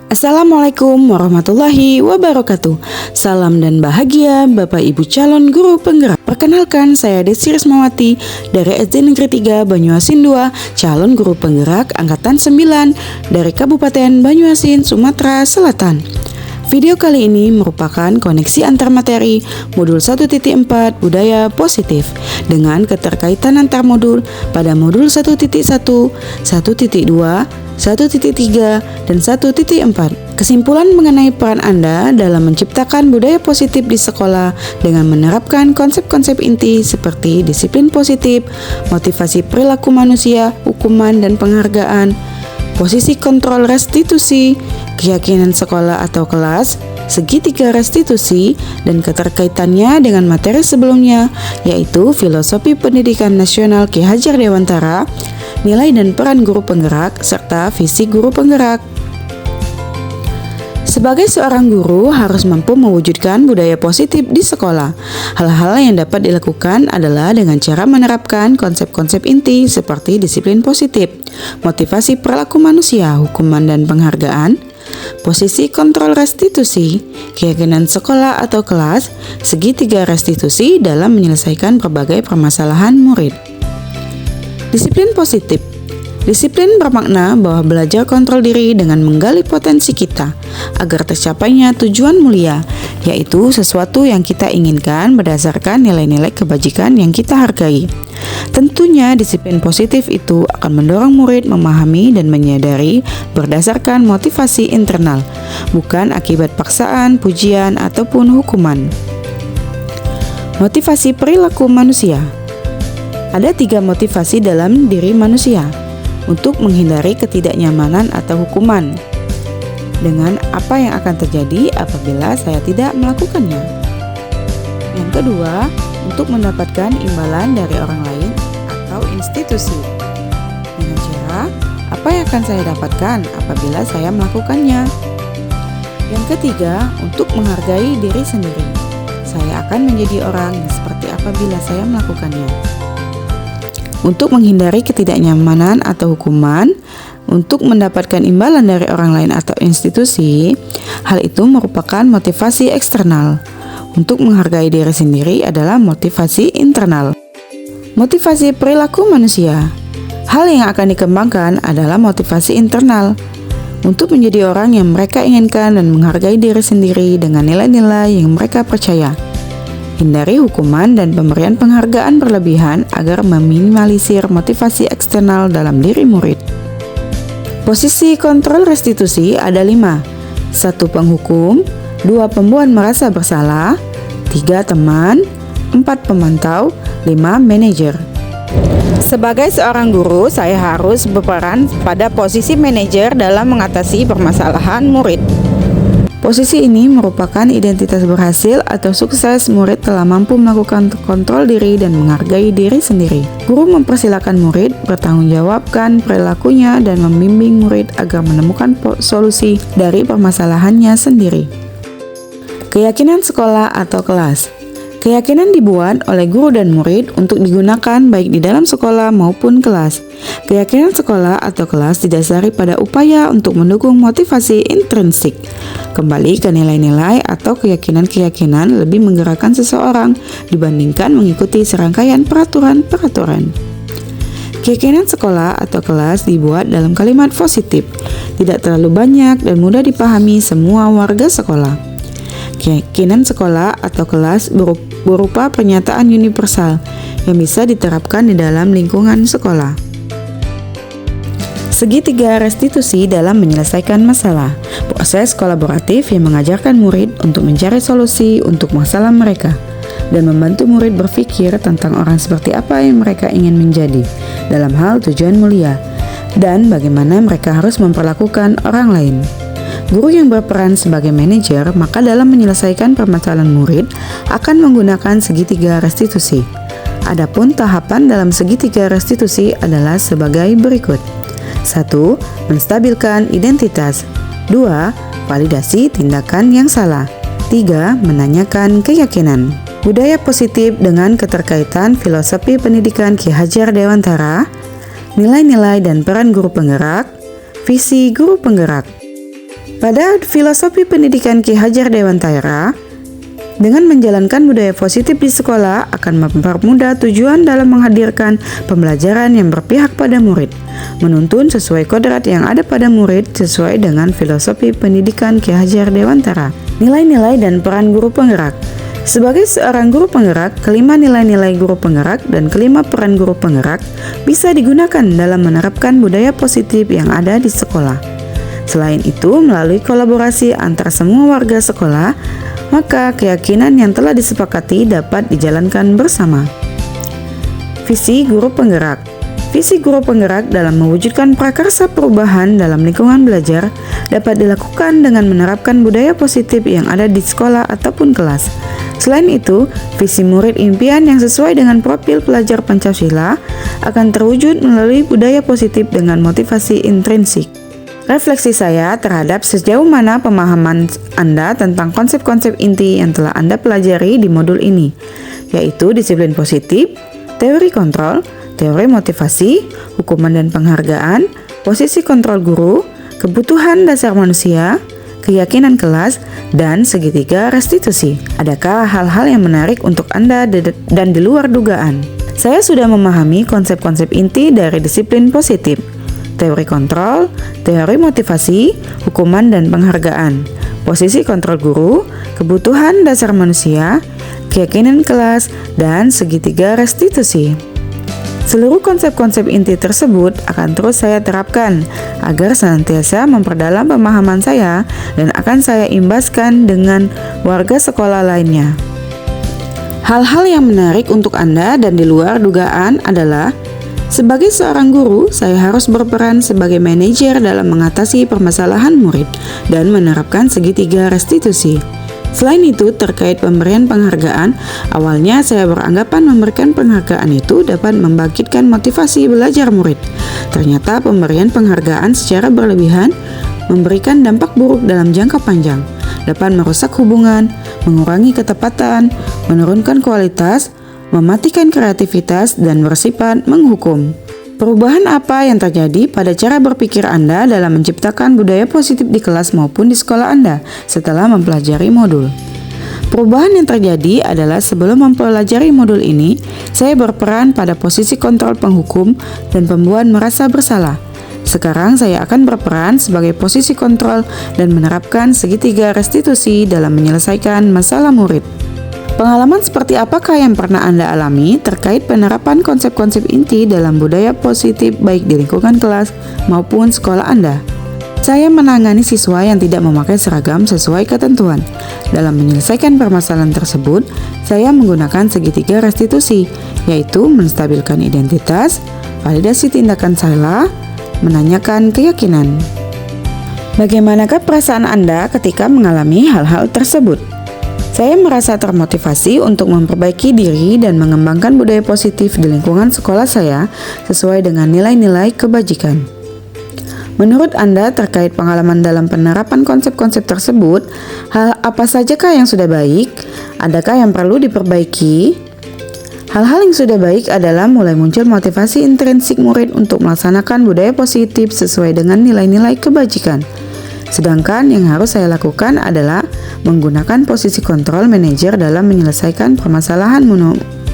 Assalamualaikum warahmatullahi wabarakatuh. Salam dan bahagia Bapak Ibu calon guru penggerak. Perkenalkan, saya Desi Rismawati dari SD Negeri 3 Banyuasin 2, calon guru penggerak angkatan 9 dari Kabupaten Banyuasin, Sumatera Selatan. Video kali ini merupakan koneksi antar materi modul 1.4 budaya positif dengan keterkaitan antar modul pada modul 1.1, 1.2, 1.3, dan 1.4. Kesimpulan mengenai peran Anda dalam menciptakan budaya positif di sekolah dengan menerapkan konsep-konsep inti seperti disiplin positif, motivasi perilaku manusia, hukuman dan penghargaan, posisi kontrol restitusi, keyakinan sekolah atau kelas, segitiga restitusi, dan keterkaitannya dengan materi sebelumnya, yaitu filosofi pendidikan nasional Ki Hajar Dewantara, nilai dan peran guru penggerak, serta visi guru penggerak. Sebagai seorang guru harus mampu mewujudkan budaya positif di sekolah. Hal-hal yang dapat dilakukan adalah dengan cara menerapkan konsep-konsep inti seperti disiplin positif, motivasi perilaku manusia, hukuman dan penghargaan, posisi kontrol restitusi, keyakinan sekolah atau kelas, segitiga restitusi dalam menyelesaikan berbagai permasalahan murid. Disiplin positif. Disiplin bermakna bahwa belajar kontrol diri dengan menggali potensi kita agar tercapainya tujuan mulia, yaitu sesuatu yang kita inginkan berdasarkan nilai-nilai kebajikan yang kita hargai. Tentunya disiplin positif itu akan mendorong murid memahami dan menyadari berdasarkan motivasi internal, bukan akibat paksaan, pujian, ataupun hukuman. Motivasi perilaku manusia. Ada 3 motivasi dalam diri manusia untuk menghindari ketidaknyamanan atau hukuman dengan apa yang akan terjadi apabila saya tidak melakukannya. Yang kedua, untuk mendapatkan imbalan dari orang lain atau institusi dengan cara apa yang akan saya dapatkan apabila saya melakukannya. Yang ketiga, untuk menghargai diri sendiri. Saya akan menjadi orang yang seperti apabila saya melakukannya. Untuk menghindari ketidaknyamanan atau hukuman, untuk mendapatkan imbalan dari orang lain atau institusi, hal itu merupakan motivasi eksternal. Untuk menghargai diri sendiri adalah motivasi internal. Motivasi perilaku manusia. Hal yang akan dikembangkan adalah motivasi internal. Untuk menjadi orang yang mereka inginkan dan menghargai diri sendiri dengan nilai-nilai yang mereka percaya. Hindari hukuman dan pemberian penghargaan berlebihan agar meminimalisir motivasi eksternal dalam diri murid. Posisi kontrol restitusi ada 5. 1 penghukum, 2 pembuat merasa bersalah, 3 teman, 4 pemantau, 5 manajer. Sebagai seorang guru, saya harus berperan pada posisi manajer dalam mengatasi permasalahan murid. Posisi ini merupakan identitas berhasil atau sukses murid telah mampu melakukan kontrol diri dan menghargai diri sendiri. Guru mempersilakan murid bertanggungjawabkan perilakunya dan membimbing murid agar menemukan solusi dari permasalahannya sendiri. Keyakinan sekolah atau kelas. Keyakinan dibuat oleh guru dan murid untuk digunakan baik di dalam sekolah maupun kelas. Keyakinan sekolah atau kelas didasari pada upaya untuk mendukung motivasi intrinsik. Kembali ke nilai-nilai atau keyakinan-keyakinan lebih menggerakkan seseorang dibandingkan mengikuti serangkaian peraturan-peraturan. Keyakinan sekolah atau kelas dibuat dalam kalimat positif, tidak terlalu banyak dan mudah dipahami semua warga sekolah. Keyakinan sekolah atau kelas berupa pernyataan universal yang bisa diterapkan di dalam lingkungan sekolah. Segitiga restitusi dalam menyelesaikan masalah. Proses kolaboratif yang mengajarkan murid untuk mencari solusi untuk masalah mereka dan membantu murid berpikir tentang orang seperti apa yang mereka ingin menjadi dalam hal tujuan mulia dan bagaimana mereka harus memperlakukan orang lain. Guru yang berperan sebagai manajer, maka dalam menyelesaikan permasalahan murid akan menggunakan segitiga restitusi. Adapun tahapan dalam segitiga restitusi adalah sebagai berikut. 1. Menstabilkan identitas. 2. Validasi tindakan yang salah. 3. Menanyakan keyakinan. Budaya positif dengan keterkaitan filosofi pendidikan Ki Hajar Dewantara, nilai-nilai dan peran guru penggerak, visi guru penggerak. Pada filosofi pendidikan Ki Hajar Dewantara, dengan menjalankan budaya positif di sekolah akan mempermudah tujuan dalam menghadirkan pembelajaran yang berpihak pada murid, menuntun sesuai kodrat yang ada pada murid sesuai dengan filosofi pendidikan Ki Hajar Dewantara. Nilai-nilai dan peran guru penggerak. Sebagai seorang guru penggerak, kelima nilai-nilai guru penggerak dan kelima peran guru penggerak bisa digunakan dalam menerapkan budaya positif yang ada di sekolah. Selain itu, melalui kolaborasi antara semua warga sekolah, maka keyakinan yang telah disepakati dapat dijalankan bersama. Visi guru penggerak. Visi guru penggerak dalam mewujudkan prakarsa perubahan dalam lingkungan belajar dapat dilakukan dengan menerapkan budaya positif yang ada di sekolah ataupun kelas. Selain itu, visi murid impian yang sesuai dengan profil pelajar Pancasila akan terwujud melalui budaya positif dengan motivasi intrinsik. Refleksi saya terhadap sejauh mana pemahaman Anda tentang konsep-konsep inti yang telah Anda pelajari di modul ini, yaitu disiplin positif, teori kontrol, teori motivasi, hukuman dan penghargaan, posisi kontrol guru, kebutuhan dasar manusia, keyakinan kelas, dan segitiga restitusi. Adakah hal-hal yang menarik untuk Anda dan di luar dugaan? Saya sudah memahami konsep-konsep inti dari disiplin positif, teori kontrol, teori motivasi, hukuman dan penghargaan, posisi kontrol guru, kebutuhan dasar manusia, keyakinan kelas, dan segitiga restitusi. Seluruh konsep-konsep inti tersebut akan terus saya terapkan agar senantiasa memperdalam pemahaman saya dan akan saya imbaskan dengan warga sekolah lainnya. Hal-hal yang menarik untuk Anda dan di luar dugaan adalah sebagai seorang guru, saya harus berperan sebagai manajer dalam mengatasi permasalahan murid dan menerapkan segitiga restitusi. Selain itu, terkait pemberian penghargaan, awalnya saya beranggapan memberikan penghargaan itu dapat membangkitkan motivasi belajar murid. Ternyata pemberian penghargaan secara berlebihan memberikan dampak buruk dalam jangka panjang, dapat merusak hubungan, mengurangi ketepatan, menurunkan kualitas, mematikan kreativitas, dan bersifat menghukum. Perubahan apa yang terjadi pada cara berpikir Anda dalam menciptakan budaya positif di kelas maupun di sekolah Anda setelah mempelajari modul? Perubahan yang terjadi adalah sebelum mempelajari modul ini, saya berperan pada posisi kontrol penghukum dan pembuat merasa bersalah. Sekarang saya akan berperan sebagai posisi kontrol dan menerapkan segitiga restitusi dalam menyelesaikan masalah murid. Pengalaman seperti apakah yang pernah Anda alami terkait penerapan konsep-konsep inti dalam budaya positif baik di lingkungan kelas maupun sekolah Anda? Saya menangani siswa yang tidak memakai seragam sesuai ketentuan. Dalam menyelesaikan permasalahan tersebut, saya menggunakan segitiga restitusi, yaitu menstabilkan identitas, validasi tindakan salah, menanyakan keyakinan. Bagaimanakah perasaan Anda ketika mengalami hal-hal tersebut? Saya merasa termotivasi untuk memperbaiki diri dan mengembangkan budaya positif di lingkungan sekolah saya sesuai dengan nilai-nilai kebajikan. Menurut Anda terkait pengalaman dalam penerapan konsep-konsep tersebut, hal apa sajakah yang sudah baik? Adakah yang perlu diperbaiki? Hal-hal yang sudah baik adalah mulai muncul motivasi intrinsik murid untuk melaksanakan budaya positif sesuai dengan nilai-nilai kebajikan. Sedangkan yang harus saya lakukan adalah menggunakan posisi kontrol manajer dalam menyelesaikan permasalahan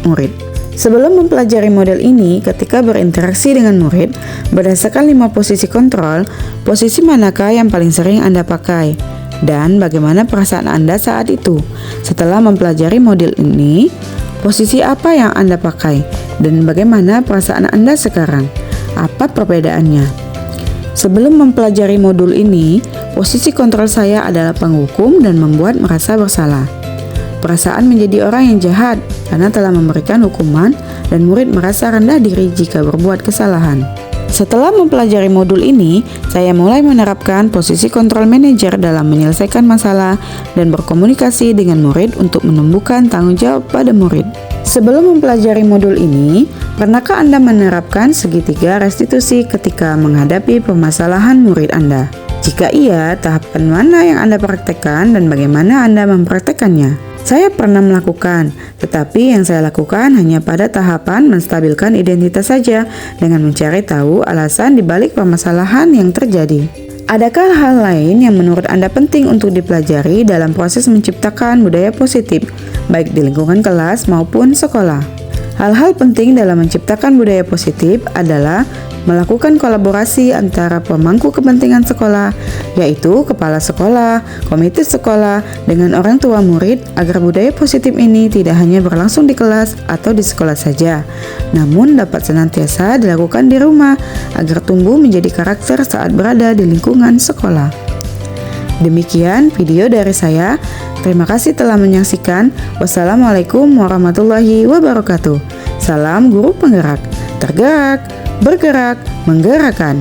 murid. Sebelum mempelajari model ini, ketika berinteraksi dengan murid, berdasarkan 5 posisi kontrol, posisi manakah yang paling sering Anda pakai? Dan bagaimana perasaan Anda saat itu? Setelah mempelajari model ini, posisi apa yang Anda pakai? Dan bagaimana perasaan Anda sekarang? Apa perbedaannya? Sebelum mempelajari modul ini, posisi kontrol saya adalah penghukum dan membuat merasa bersalah. Perasaan menjadi orang yang jahat karena telah memberikan hukuman dan murid merasa rendah diri jika berbuat kesalahan. Setelah mempelajari modul ini, saya mulai menerapkan posisi kontrol manajer dalam menyelesaikan masalah dan berkomunikasi dengan murid untuk menumbuhkan tanggung jawab pada murid. Sebelum mempelajari modul ini, pernahkah Anda menerapkan segitiga restitusi ketika menghadapi permasalahan murid Anda? Jika iya, tahapan mana yang Anda praktekkan dan bagaimana Anda mempraktekannya? Saya pernah melakukan, tetapi yang saya lakukan hanya pada tahapan menstabilkan identitas saja dengan mencari tahu alasan dibalik permasalahan yang terjadi. Adakah hal lain yang menurut Anda penting untuk dipelajari dalam proses menciptakan budaya positif, baik di lingkungan kelas maupun sekolah? Hal-hal penting dalam menciptakan budaya positif adalah melakukan kolaborasi antara pemangku kepentingan sekolah, yaitu kepala sekolah, komite sekolah, dengan orang tua murid agar budaya positif ini tidak hanya berlangsung di kelas atau di sekolah saja, namun dapat senantiasa dilakukan di rumah agar tumbuh menjadi karakter saat berada di lingkungan sekolah. Demikian video dari saya. Terima kasih telah menyaksikan. Wassalamualaikum warahmatullahi wabarakatuh. Salam guru penggerak, tergerak, bergerak, menggerakkan.